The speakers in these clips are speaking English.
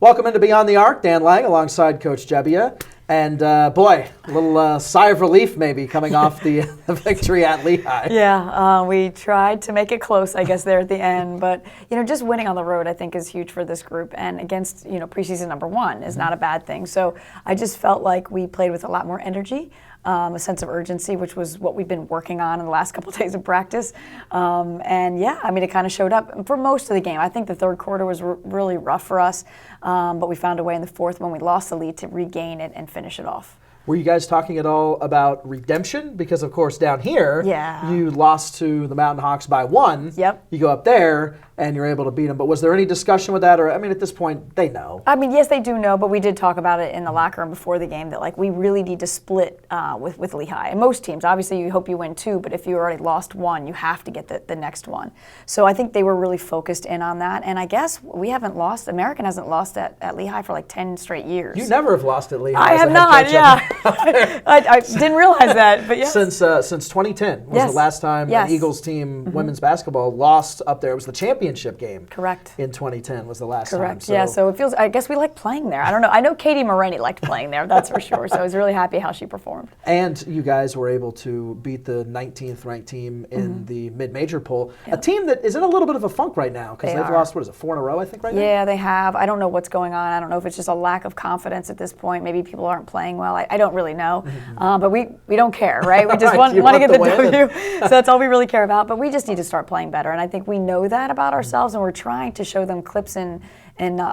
welcome into Beyond the Arc. Dan Laing alongside Coach Gebbia. And boy, a little sigh of relief maybe coming off the victory at Lehigh. Yeah, we tried to make it close, I guess, there at the end. But, just winning on the road, I think, is huge for this group. And against, preseason number one is not a bad thing. So I just felt like we played with a lot more energy, a sense of urgency, which was what we've been working on in the last couple of days of practice. It kind of showed up for most of the game. I think the third quarter was really rough for us, but we found a way in the fourth when we lost the lead to regain it and finish it off. Were you guys talking at all about redemption? Because, of course, down here, you lost to the Mountain Hawks by 1. Yep. You go up there, and you're able to beat them. But was there any discussion with that? Or, at this point, they know. Yes, they do know, but we did talk about it in the locker room before the game that, we really need to split with Lehigh. And most teams, obviously, you hope you win 2, but if you already lost 1, you have to get the next one. So I think they were really focused in on that. And I guess American hasn't lost at Lehigh for 10 straight years. You never have lost at Lehigh. I have not, yeah. I didn't realize that, but yes. Since 2010 was the last time an Eagles team, women's basketball, lost up there. It was the championship game. Correct. In 2010 was the last time. Correct. So it feels, I guess we like playing there. I don't know. I know Katie Moretti liked playing there, that's for sure. So I was really happy how she performed. And you guys were able to beat the 19th ranked team in the mid-major poll. Yep. A team that is in a little bit of a funk right now because they've lost, 4 in a row, I think, right now? Yeah, they have. I don't know what's going on. I don't know if it's just a lack of confidence at this point. Maybe people aren't playing well. I don't really know. But we don't care, right? We just want to get the W. So that's all we really care about. But we just need to start playing better. And I think we know that about ourselves, and we're trying to show them clips in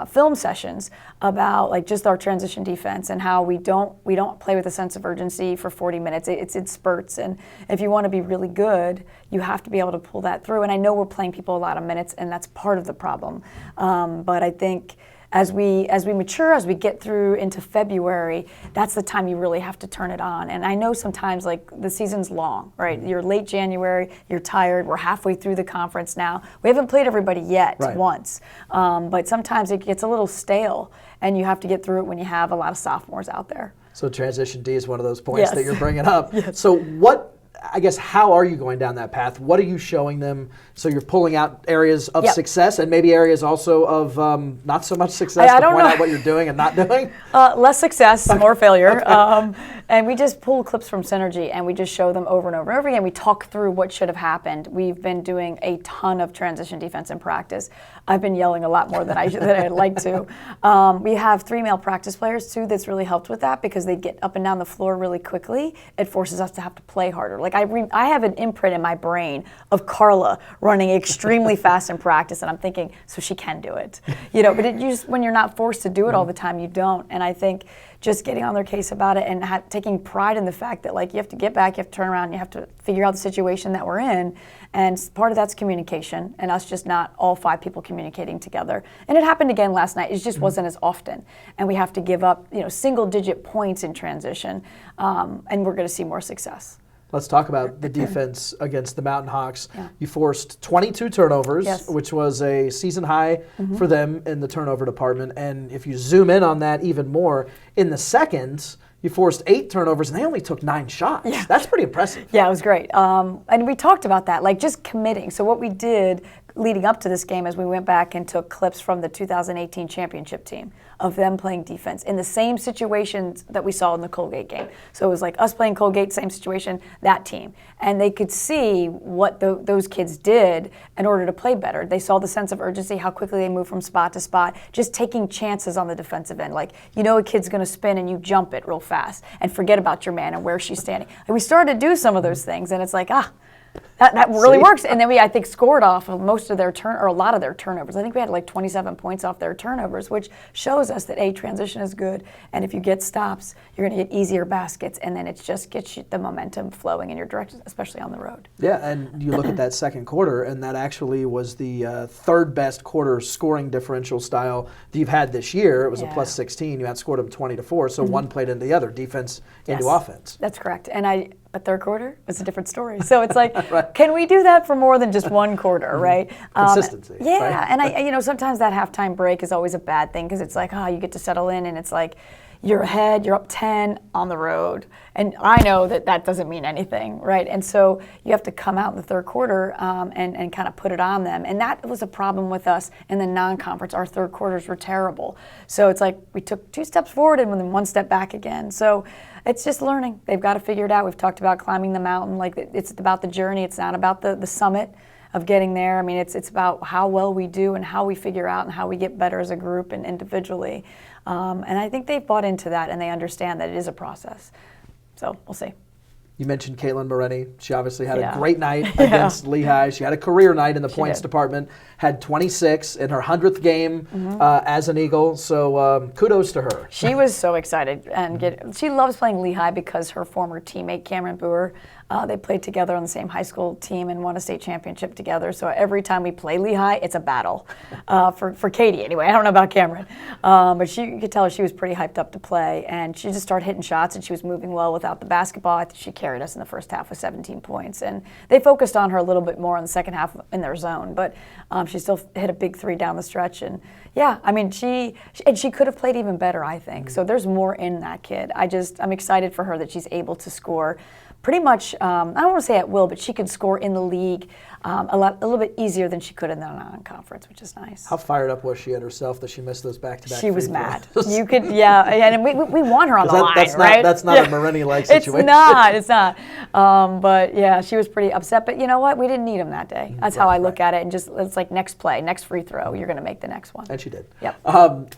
film sessions about just our transition defense and how we don't play with a sense of urgency for 40 minutes. It's in spurts, and if you want to be really good, you have to be able to pull that through. And I know we're playing people a lot of minutes, and that's part of the problem. But I think as we mature, as we get through into February, that's the time you really have to turn it on. And I know sometimes the season's long, right? You're late January, you're tired, we're halfway through the conference now. We haven't played everybody yet once, but sometimes it gets a little stale, and you have to get through it when you have a lot of sophomores out there. So transition D is one of those points that you're bringing up. So how are you going down that path? What are you showing them? So you're pulling out areas of success and maybe areas also of not so much success to point out what you're doing and not doing? Less success, more failure. And we just pull clips from Synergy and we just show them over and over and over again. We talk through what should have happened. We've been doing a ton of transition defense in practice. I've been yelling a lot more than I'd like to. We have 3 male practice players too that's really helped with that because they get up and down the floor really quickly. It forces us to have to play harder. I have an imprint in my brain of Carla running extremely fast in practice, and I'm thinking, so she can do it. But when you're not forced to do it all the time, you don't. And I think just getting on their case about it and taking pride in the fact that you have to get back, you have to turn around, you have to figure out the situation that we're in. And part of that's communication, and us just not all 5 people communicating together. And it happened again last night. It just wasn't as often. And we have to give up single-digit points in transition, and we're going to see more success. Let's talk about the defense against the Mountain Hawks. Yeah. You forced 22 turnovers, which was a season high for them in the turnover department. And if you zoom in on that even more, in the second, you forced 8 turnovers, and they only took 9 shots. Yeah. That's pretty impressive. Yeah, it was great. And we talked about that, just committing. So what we did leading up to this game is we went back and took clips from the 2018 championship team of them playing defense in the same situations that we saw in the Colgate game. So it was us playing Colgate, same situation, that team. And they could see what those kids did in order to play better. They saw the sense of urgency, how quickly they move from spot to spot, just taking chances on the defensive end. A kid's going to spin and you jump it real fast and forget about your man and where she's standing. And we started to do some of those things, and it's that really works. And then we, I think, scored off of most of a lot of their turnovers. I think we had 27 points off their turnovers, which shows us that transition is good. And if you get stops, you're going to get easier baskets, and then it just gets you the momentum flowing in your direction, especially on the road. Yeah, and you look at that second quarter, and that actually was the third best quarter scoring differential style that you've had this year. It was a plus 16. You outscored them 20-4, so one played into the other, defense into offense. That's correct. But third quarter was a different story. So it's can we do that for more than just one quarter, right? Consistency. Yeah, right? And sometimes that halftime break is always a bad thing because it's you get to settle in, and it's you're ahead, you're up 10 on the road. And I know that doesn't mean anything, right? And so you have to come out in the third quarter and kind of put it on them. And that was a problem with us in the non-conference. Our third quarters were terrible. So it's like we took 2 steps forward and then 1 step back again. So it's just learning. They've got to figure it out. We've talked about climbing the mountain. Like, it's about the journey. It's not about the summit of getting there. I mean, it's about how well we do and how we figure out and how we get better as a group and individually. And I think they've bought into that and they understand that it is a process. So we'll see. You mentioned Caitlin Moretti. She obviously had a great night against Lehigh. She had a career night in the points department, had 26 in her 100th game as an Eagle. So kudos to her. She was so excited. And she loves playing Lehigh because her former teammate, Cameron Boer, they played together on the same high school team and won a state championship together. So every time we play Lehigh, it's a battle. For Katie, anyway. I don't know about Cameron. But you could tell she was pretty hyped up to play. And she just started hitting shots, and she was moving well without the basketball. I think she carried us in the first half with 17 points. And they focused on her a little bit more in the second half in their zone. But she still hit a big 3 down the stretch. And yeah, I mean, she could have played even better, I think. So there's more in that kid. I'm excited for her that she's able to score pretty much, I don't want to say at will, but she could score in the league a little bit easier than she could in the non-conference, which is nice. How fired up was she at herself that she missed those back-to-back She was mad. You could, and we want her on the line, right? That's not a Moretti-like situation. It's not. But yeah, she was pretty upset. But you know what? We didn't need him that day. That's how I look at it. And just, it's like next play, next free throw, you're going to make the next one. And she did. Yep.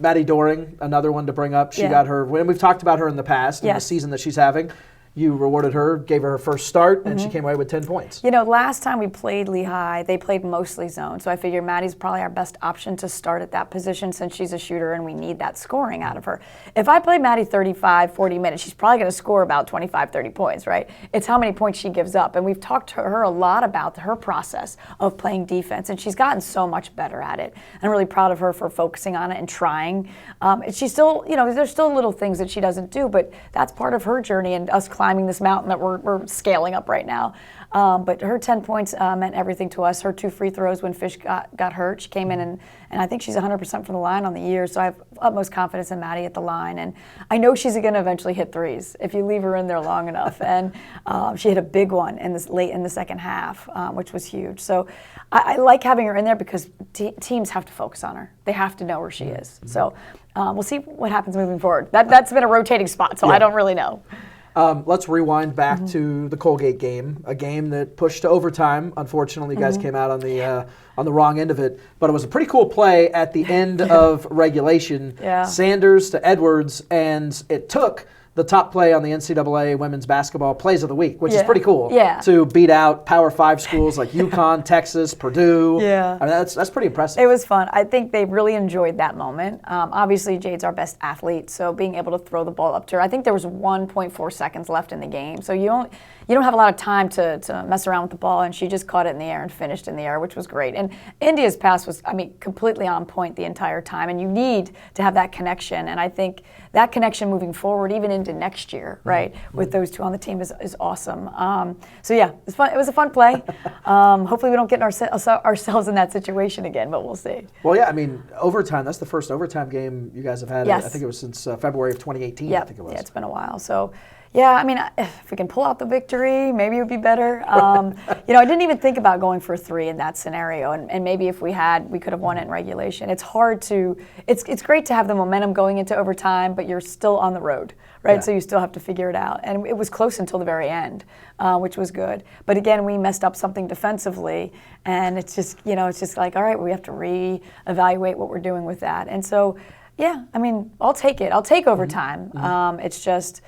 Madi Dooring, another one to bring up. She got her win. We've talked about her in the past and the season that she's having. You rewarded her, gave her first start, and she came away with 10 points. You know, last time we played Lehigh, they played mostly zone. So I figured Maddie's probably our best option to start at that position since she's a shooter and we need that scoring out of her. If I play Maddie 35, 40 minutes, she's probably going to score about 25, 30 points, right? It's how many points she gives up. And we've talked to her a lot about her process of playing defense, and she's gotten so much better at it. I'm really proud of her for focusing on it and trying. She's still, there's still little things that she doesn't do, but that's part of her journey and us climbing this mountain that we're scaling up right now. But her 10 points meant everything to us. Her 2 free throws when Fish got hurt, she came in and I think she's 100% from the line on the year. So I have utmost confidence in Maddie at the line. And I know she's going to eventually hit threes if you leave her in there long enough. And she hit a big one late in the second half, which was huge. So I like having her in there because teams have to focus on her. They have to know where she is. So we'll see what happens moving forward. That's been a rotating spot, so I don't really know. Let's rewind back to the Colgate game, a game that pushed to overtime. Unfortunately, you guys came out on the wrong end of it, but it was a pretty cool play at the end of regulation. Sanders to Edwards, and it took the top play on the NCAA women's basketball plays of the week, which is pretty cool. To beat out Power 5 schools like UConn, Texas, Purdue. I mean, that's pretty impressive. It was fun. I think they really enjoyed that moment. Obviously, Jayde's our best athlete, so being able to throw the ball up to her. I think there was 1.4 seconds left in the game, so you don't have a lot of time to mess around with the ball, and she just caught it in the air and finished in the air, which was great. And India's pass was, completely on point the entire time, and you need to have that connection. And I think that connection moving forward, even into next year, right, with those two on the team is awesome. So yeah, it's fun. It was a fun play. Hopefully we don't get ourselves in that situation again, but we'll see. Well, yeah, I mean, overtime, that's the first overtime game you guys have had. I think it was since February of 2018, I think it was. Yeah, it's been a while. So yeah, I mean, if we can pull out the victory, maybe it would be better. I didn't even think about going for 3 in that scenario, and maybe if we could have won it in regulation. It's hard to, it's great to have the momentum going into overtime, but you're still on the road, right? So you still have to figure it out. And it was close until the very end, which was good. But again, we messed up something defensively, and it's just like, all right, we have to reevaluate what we're doing with that. And so, yeah, I mean, I'll take it. I'll take overtime. It's just,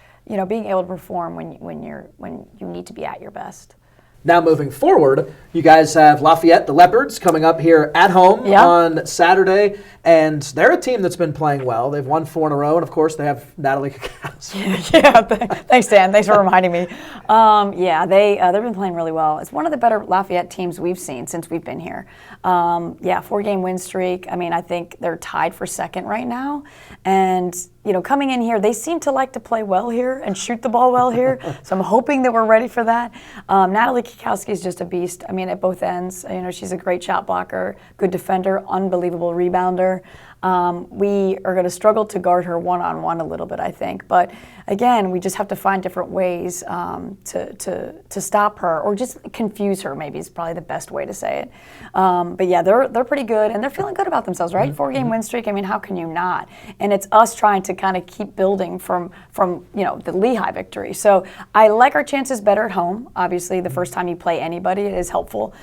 being able to perform when you need to be at your best. Now moving forward, you guys have Lafayette, the Leopards, coming up here at home on Saturday, and they're a team that's been playing well. They've won 4 in a row, and of course they have Natalie Kukowski. Thanks, Dan. Thanks for reminding me. They've been playing really well. It's one of the better Lafayette teams we've seen since we've been here. 4-game win streak. I mean, I think they're tied for second right now, and coming in here, they seem to like to play well here and shoot the ball well here. So I'm hoping that we're ready for that. Natalie Kukowski is just a beast. I mean, at both ends. She's a great shot blocker, good defender, unbelievable rebounder. We are going to struggle to guard her one-on-one a little bit, I think. But again, we just have to find different ways to stop her, or just confuse her, maybe is probably the best way to say it. But yeah, they're pretty good, and they're feeling good about themselves, right? 4-game win streak, I mean, how can you not? And it's us trying to kind of keep building from the Lehigh victory. So I like our chances better at home. Obviously, the first time you play anybody, it is helpful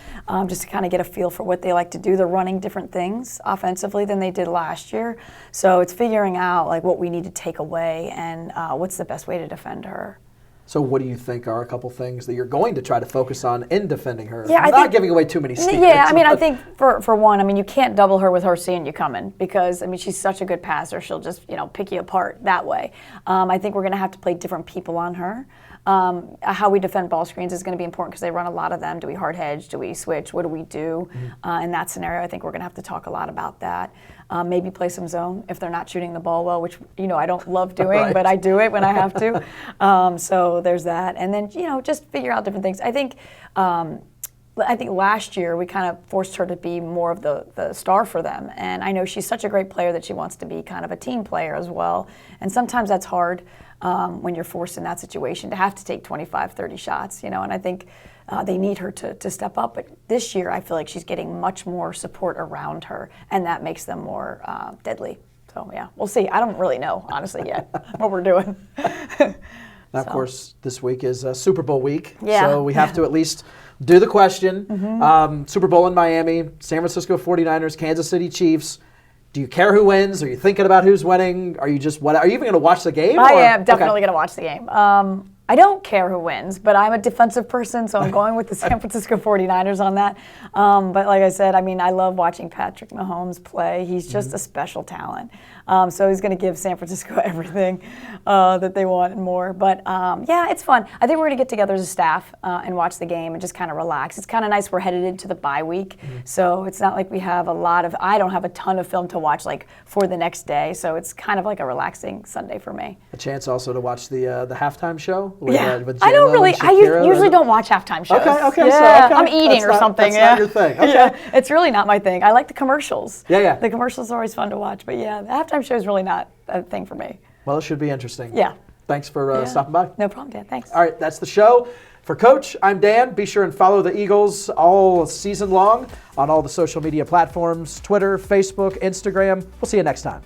just to kind of get a feel for what they like to do. They're running different things offensively than they did last year. So it's figuring out like what we need to take away and what's the best way to defend her. So what do you think are a couple things that you're going to try to focus on in defending her? Yeah, Not giving away too many secrets. Yeah, I mean, I think for one, I mean, you can't double her with her seeing you coming, because, I mean, she's such a good passer. She'll just, pick you apart that way. I think we're going to have to play different people on her. How we defend ball screens is going to be important because they run a lot of them. Do we hard hedge? Do we switch? What do we do in that scenario? I think we're going to have to talk a lot about that. Maybe play some zone if they're not shooting the ball well, which I don't love doing, right, but I do it when I have to. So there's that, and then just figure out different things. I think last year we kind of forced her to be more of the star for them, and I know she's such a great player that she wants to be kind of a team player as well, and sometimes that's hard when you're forced in that situation to have to take 25, 30 shots, and I think they need her to step up. But this year I feel like she's getting much more support around her, and that makes them more deadly. So yeah, we'll see. I don't really know, honestly, yet what we're doing. Now, of course, this week is Super Bowl week, yeah, so we have to at least do the question. Super Bowl in Miami, San Francisco 49ers, Kansas City Chiefs. Do you care who wins? Are you thinking about who's winning? Are you just Are you even going to watch the game? I am definitely going to watch the game. I don't care who wins, but I'm a defensive person, so I'm going with the San Francisco 49ers on that. But like I said, I mean, I love watching Patrick Mahomes play. He's just a special talent. So he's going to give San Francisco everything that they want and more. But yeah, it's fun. I think we're going to get together as a staff and watch the game and just kind of relax. It's kind of nice. We're headed into the bye week, so it's not like we have I don't have a ton of film to watch like for the next day. So it's kind of like a relaxing Sunday for me. A chance also to watch the halftime show. With, with I don't really. I usually don't watch halftime shows. Okay. Yeah, so, I'm eating or something. That's not your thing. Okay. Yeah, it's really not my thing. I like the commercials. Yeah. The commercials are always fun to watch, but yeah, the halftime show is really not a thing for me. Well, it should be interesting. Yeah. Thanks for stopping by. No problem, Dan. Thanks. All right, that's the show. For Coach, I'm Dan. Be sure and follow the Eagles all season long on all the social media platforms, Twitter, Facebook, Instagram. We'll see you next time.